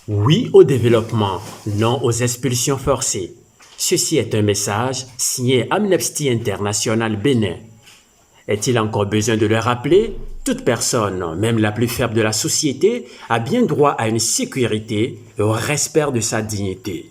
Oui au développement, non aux expulsions forcées. Ceci est un message signé Amnesty International Bénin. Est-il encore besoin de le rappeler? Toute personne, même la plus faible de la société, a bien droit à une sécurité et au respect de sa dignité.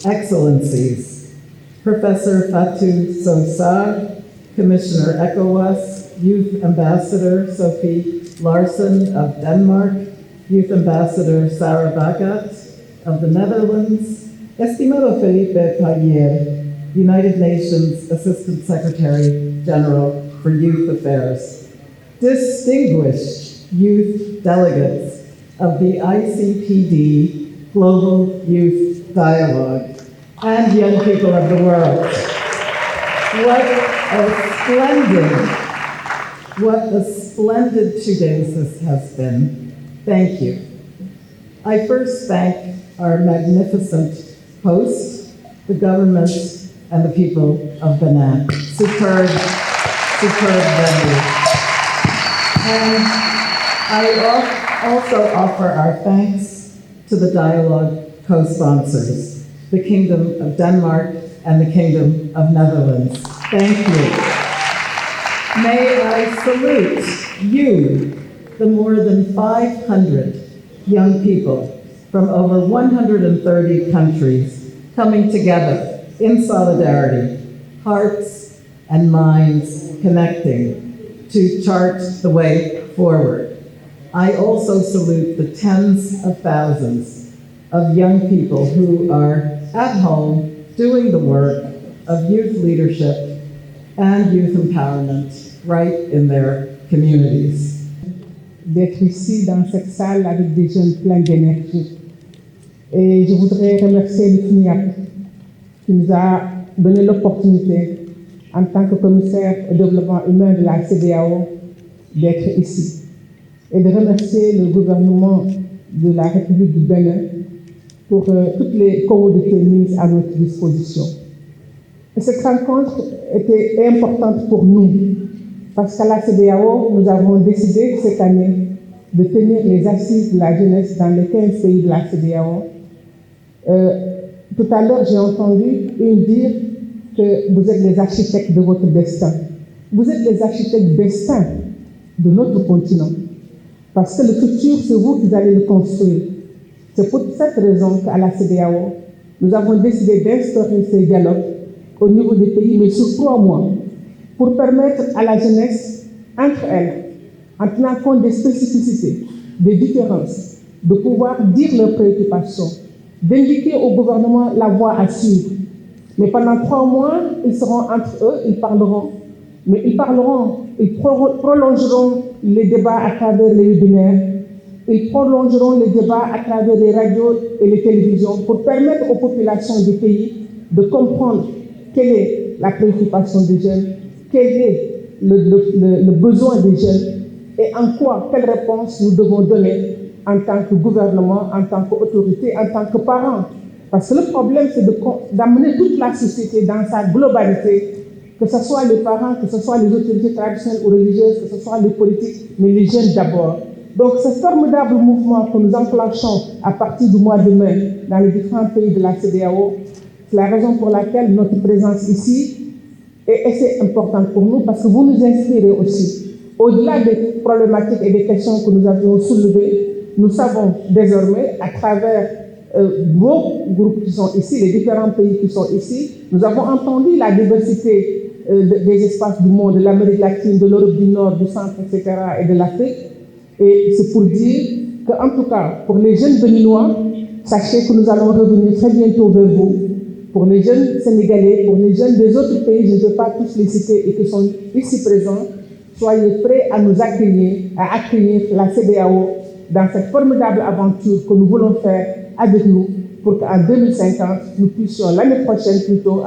Excellencies, Professor Fatou Sonsar, Commissioner ECOWAS, Youth Ambassador Sophie Larsen of Denmark, Youth Ambassador Sarah Bagat of the Netherlands, Estimado Felipe Payer, United Nations Assistant Secretary General for Youth Affairs, distinguished youth delegates of the ICPD Global Youth Dialogue, and young people of the world. What a splendid 2 days this has been. Thank you. I first thank our magnificent host, the government, and the people of Benin. Superb venue. And I also offer our thanks to the Dialogue co-sponsors, the Kingdom of Denmark and the Kingdom of Netherlands. Thank you. May I salute you, the more than 500 young people from over 130 countries coming together in solidarity, hearts and minds connecting to chart the way forward. I also salute the tens of thousands of young people who are at home doing the work of youth leadership and youth empowerment right in their communities. D'être ici dans cette salle avec des jeunes pleins d'énergie. Et je voudrais remercier le FNIAC qui nous a donné l'opportunité, en tant que commissaire au développement humain de la CEDEAO, d'être ici. Et de remercier le gouvernement de la République du Bénin pour toutes les commodités mises à notre disposition. Et cette rencontre était importante pour nous, parce qu'à la CEDEAO, nous avons décidé cette année de tenir les assises de la jeunesse dans les 15 pays de la CEDEAO. Tout à l'heure, j'ai entendu une dire que vous êtes les architectes de votre destin. Vous êtes les architectes destin de notre continent. Parce que le futur, c'est vous qui allez le construire. C'est pour cette raison qu'à la CEDEAO, nous avons décidé d'instaurer ces dialogues au niveau des pays, mais sur 3 mois, pour permettre à la jeunesse, entre elles, en tenant compte des spécificités, des différences, de pouvoir dire leurs préoccupations, d'indiquer au gouvernement la voie à suivre. Mais pendant 3 mois, ils seront entre eux, ils parleront. Mais ils prolongeront les débats à travers les webinaires, ils prolongeront les débats à travers les radios et les télévisions pour permettre aux populations du pays de comprendre quelle est la préoccupation des jeunes, quel est le besoin des jeunes et en quoi, quelle réponse nous devons donner en tant que gouvernement, en tant qu'autorité, en tant que parents. Parce que le problème, c'est d'amener toute la société dans sa globalité, que ce soit les parents, que ce soit les autorités traditionnelles ou religieuses, que ce soit les politiques, mais les jeunes d'abord. Donc ce formidable mouvement que nous enclenchons à partir du mois de mai dans les différents pays de la CEDEAO, c'est la raison pour laquelle notre présence ici est assez importante pour nous, parce que vous nous inspirez aussi. Au-delà des problématiques et des questions que nous avions soulevées, nous savons désormais, à travers vos groupes qui sont ici, les différents pays qui sont ici, nous avons entendu la diversité des espaces du monde, de l'Amérique latine, de l'Europe du Nord, du Centre, etc., et de l'Afrique. Et c'est pour dire qu'en tout cas, pour les jeunes béninois, sachez que nous allons revenir très bientôt vers vous. Pour les jeunes sénégalais, pour les jeunes des autres pays, je ne veux pas tous les citer et qui sont ici présents, soyez prêts à nous accueillir, à accueillir la CEDEAO dans cette formidable aventure que nous voulons faire avec nous pour qu'en 2050, nous puissions, l'année prochaine plutôt,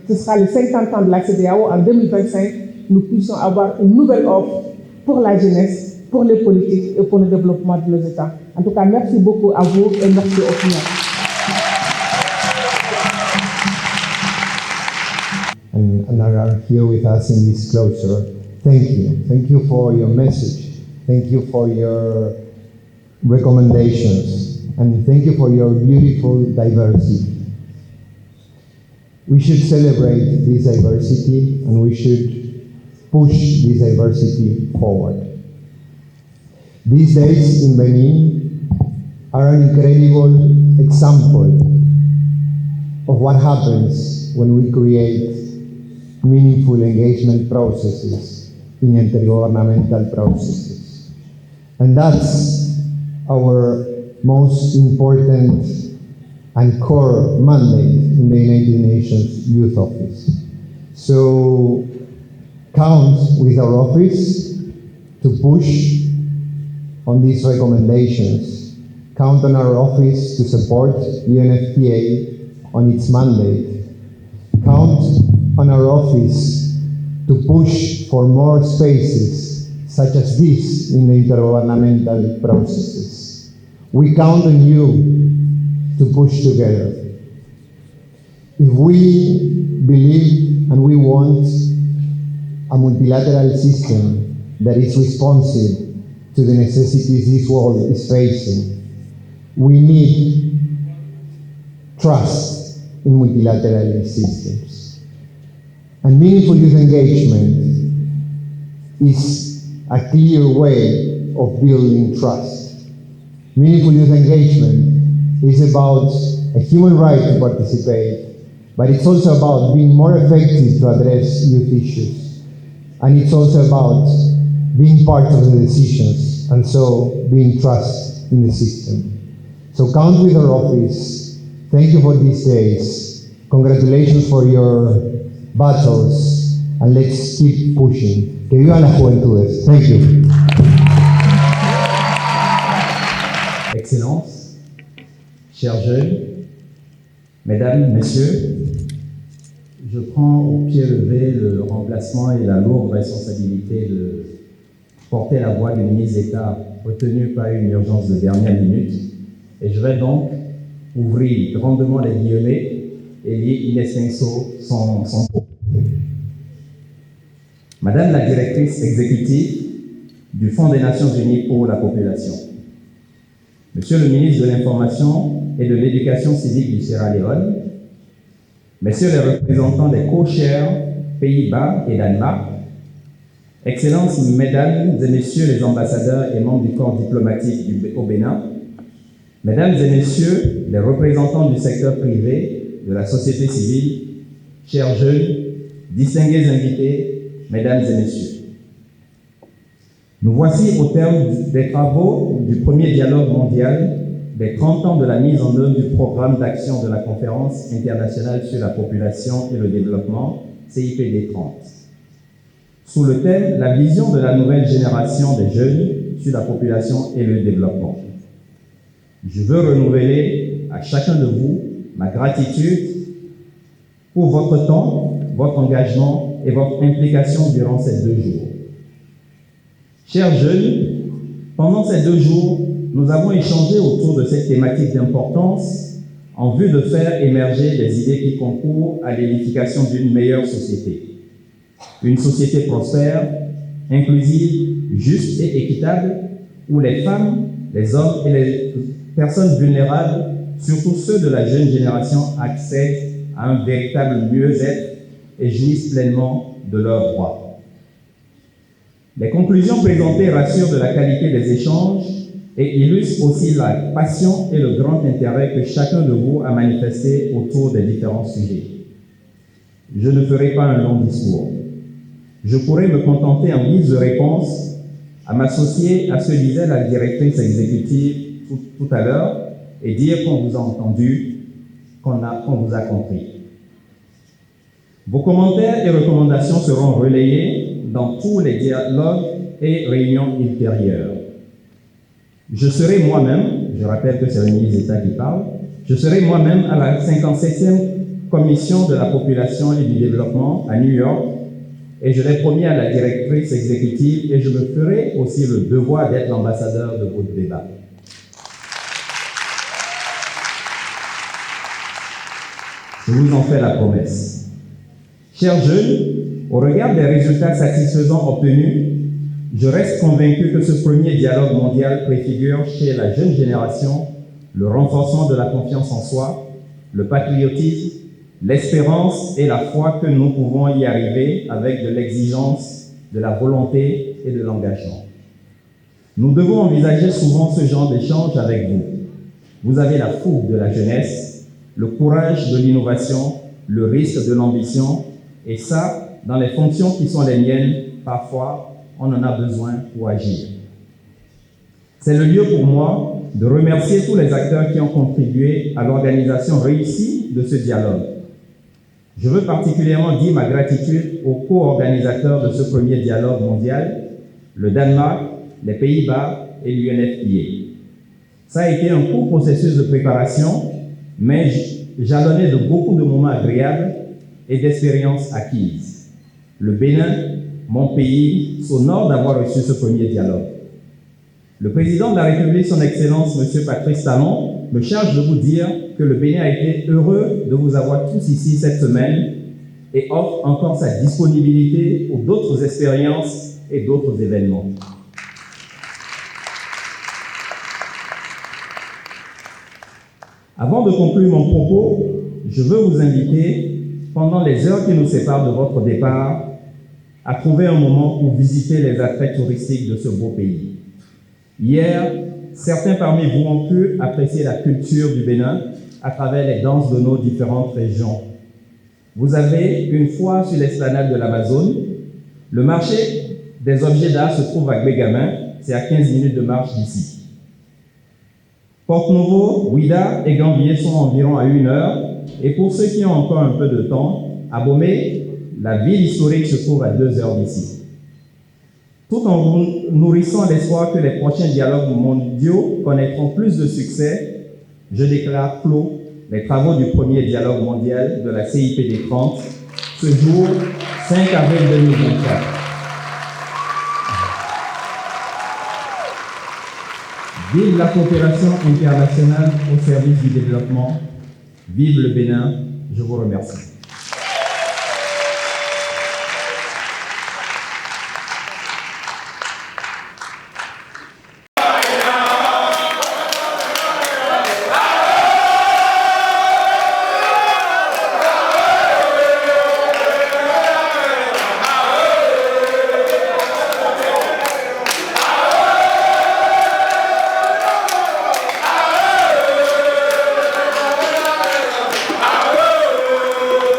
ce sera les 50 ans de la CEDEAO, en 2025, nous puissions avoir une nouvelle offre pour la jeunesse, pour les politiques et pour le développement de nos États. En tout cas, merci beaucoup à vous et merci au FNIAC. And are here with us in this closure. Thank you. Thank you for your message. Thank you for your recommendations. And thank you for your beautiful diversity. We should celebrate this diversity and we should push this diversity forward. These days in Benin are an incredible example of what happens when we create meaningful engagement processes in intergovernmental processes. And that's our most important and core mandate in the United Nations Youth Office. So count with our office to push on these recommendations. Count on our office to support UNFPA on its mandate. Count on our office to push for more spaces such as this in the intergovernmental processes. We count on you to push together. If we believe and we want a multilateral system that is responsive to the necessities this world is facing, we need trust in multilateral systems. And meaningful youth engagement is a clear way of building trust. Meaningful youth engagement is about a human right to participate, but it's also about being more effective to address youth issues. And it's also about being part of the decisions, and so being trust in the system. So count with our office. Thank you for these days. Congratulations for your battles, and let's keep pushing. Que vivan las juventudes. Thank you. Excellences, chers jeunes, Mesdames, Messieurs, je prends au pied levé le remplacement et la lourde responsabilité de porter la voix du ministre d'État retenu par une urgence de dernière minute, et je vais donc ouvrir grandement les guillemets et lire in extenso son propos. Madame la directrice exécutive du Fonds des Nations Unies pour la population, Monsieur le ministre de l'Information et de l'Éducation civique du Sierra Leone, Messieurs les représentants des co-chairs Pays-Bas et Danemark, Excellences, Mesdames et Messieurs les ambassadeurs et membres du corps diplomatique au Bénin, Mesdames et Messieurs les représentants du secteur privé, de la société civile, chers jeunes, distingués invités, Mesdames et Messieurs. Nous voici au terme des travaux du premier dialogue mondial des 30 ans de la mise en œuvre du programme d'action de la Conférence internationale sur la population et le développement, CIPD 30. Sous le thème « La vision de la nouvelle génération des jeunes sur la population et le développement ». Je veux renouveler à chacun de vous ma gratitude pour votre temps, votre engagement et votre implication durant ces 2 jours. Chers jeunes, pendant ces 2 jours, nous avons échangé autour de cette thématique d'importance en vue de faire émerger des idées qui concourent à l'édification d'une meilleure société. Une société prospère, inclusive, juste et équitable, où les femmes, les hommes et les personnes vulnérables, surtout ceux de la jeune génération, accèdent à un véritable mieux-être et jouissent pleinement de leurs droits. Les conclusions présentées rassurent de la qualité des échanges et illustrent aussi la passion et le grand intérêt que chacun de vous a manifesté autour des différents sujets. Je ne ferai pas un long discours. Je pourrais me contenter en guise de réponse à m'associer à ce que disait la directrice exécutive tout à l'heure et dire qu'on vous a entendu, qu'on vous a compris. Vos commentaires et recommandations seront relayés dans tous les dialogues et réunions ultérieures. Je serai moi-même, je rappelle que c'est le ministre d'État qui parle, je serai moi-même à la 57e commission de la population et du développement à New York, et je l'ai promis à la directrice exécutive, et je me ferai aussi le devoir d'être l'ambassadeur de votre débat. Je vous en fais la promesse. Chers jeunes, au regard des résultats satisfaisants obtenus, je reste convaincu que ce premier dialogue mondial préfigure chez la jeune génération le renforcement de la confiance en soi, le patriotisme, l'espérance et la foi que nous pouvons y arriver avec de l'exigence, de la volonté et de l'engagement. Nous devons envisager souvent ce genre d'échange avec vous. Vous avez la fougue de la jeunesse, le courage de l'innovation, le risque de l'ambition, et ça, dans les fonctions qui sont les miennes, parfois, on en a besoin pour agir. C'est le lieu pour moi de remercier tous les acteurs qui ont contribué à l'organisation réussie de ce dialogue. Je veux particulièrement dire ma gratitude aux co-organisateurs de ce premier dialogue mondial, le Danemark, les Pays-Bas et l'UNFPA. Ça a été un court processus de préparation, mais jalonné de beaucoup de moments agréables et d'expériences acquises. Le Bénin, mon pays, s'honore d'avoir reçu ce premier dialogue. Le président de la République, son Excellence, M. Patrice Talon, me charge de vous dire que le Bénin a été heureux de vous avoir tous ici cette semaine et offre encore sa disponibilité pour d'autres expériences et d'autres événements. Avant de conclure mon propos, je veux vous inviter, pendant les heures qui nous séparent de votre départ, à trouver un moment pour visiter les attraits touristiques de ce beau pays. Hier, certains parmi vous ont pu apprécier la culture du Bénin à travers les danses de nos différentes régions. Vous avez une foire sur l'esplanade de l'Amazone. Le marché des objets d'art se trouve à Bégamin, c'est à 15 minutes de marche d'ici. Porte-Nouveau, Ouida et Gambier sont environ à 1 heure. Et pour ceux qui ont encore un peu de temps, à Bomé, la ville historique se trouve à 2 heures d'ici. Tout en nourrissant l'espoir que les prochains dialogues mondiaux connaîtront plus de succès, je déclare clos les travaux du premier dialogue mondial de la CIPD 30, ce jour 5 avril 2024. Vive la coopération internationale au service du développement. Vive le Bénin. Je vous remercie.